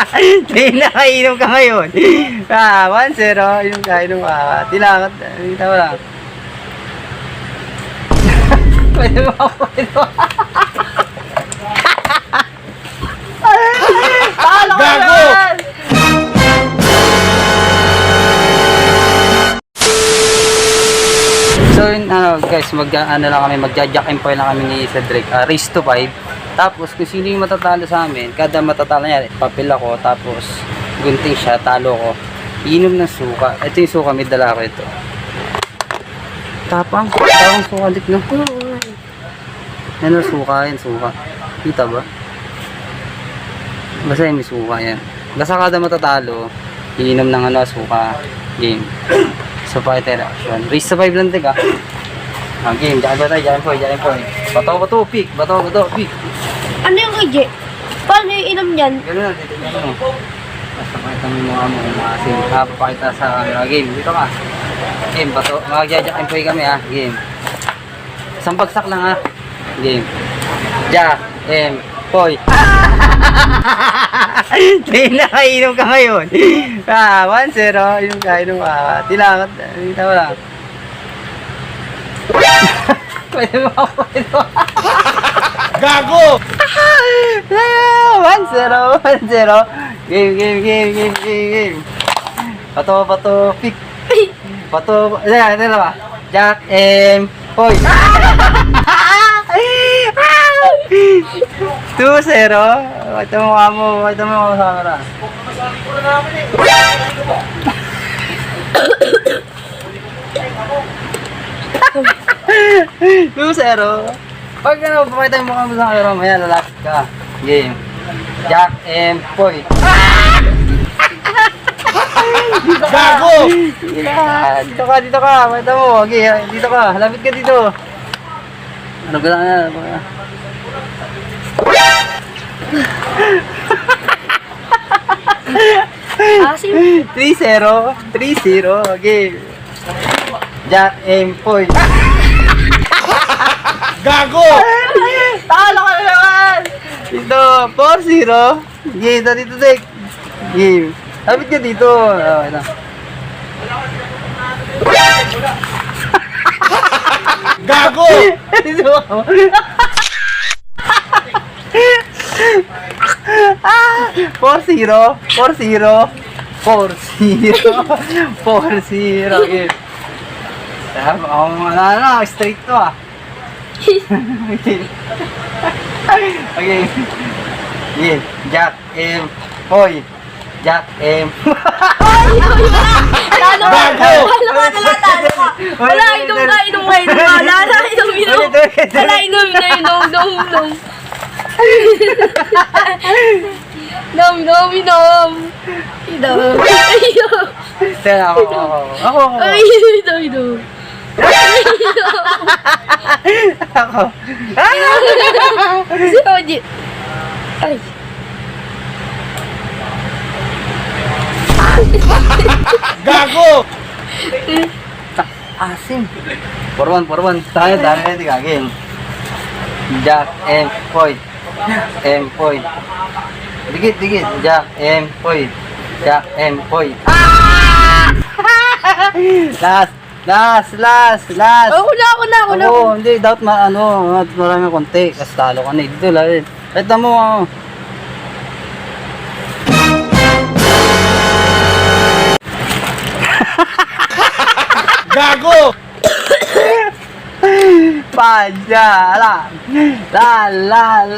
Hindi nakainom ka ngayon. 1-0. Inom ka, inom ka. Tilangat. Kita mo lang. Pwede mo ako ito. Gago! So yun, guys, magja-jack and foil lang kami ni Cedric. Race to 5. Tapos kung sino yung matatalo sa amin, kada matatalo niya, papel ako, tapos gunting siya, talo ko. Iinom ng suka. Ito yung suka, may dala ko ito. Tapang suka dik no. Ano suka yan, suka. Kita ba? Basta yung may suka yan. Basta kada matatalo, iinom ng suka. Game. So fighter action. Race to 5 lang tika. Game, dyan ba tayo? Dyan po. Bato, pick. Bato, pick. Ano yung EJ? Paano yung inom yan? Gano'n natin, gano'n. Basta pakita mo yung mga mo umasin. Papakita sa game. Dito ka. Game, bato. Mag-jack and play kami ha. Game. Isang bagsak lang ha. Game. Jack and Poy. Hindi nakainom ka ngayon. 1-0. Inom ka. Tilangat. Kita mo lang. Pwede mo ako ito. Gago! 1-0. Game. Bato, pick. Bato, ano ba? Jack and Poy. 2-0. Ito mo sa camera. 2-0. Pag pakita mo sa camera, maya lalapit ka. Game. Jack and Poy. Gago! Dito ka. Pakita mo. Okay, dito ka. Lapit ka dito. Ano ba na? Asim. 3-0. Okay. Jack and Poy. Gago! Talo ka na naman! Dito, 4-0. Game, dito, Dek. Game. Lapit ka dito. Ito. Gago! Dito ako. 4-0. Game. Straight to ah. Okay. Yeah. Jack and Poy. Wala, inom ka. Inom. Ako. Si Oji. Ay. Gago! Asim. 4-1. Tayo, dami na game. Jack and Poy. Dikit. Jack and Poy. Last. Hula ako na. Oo, hindi. Dapat marami konti. Kasi talo ka na. Dito lang. Ito mo. Gago! Panja. La.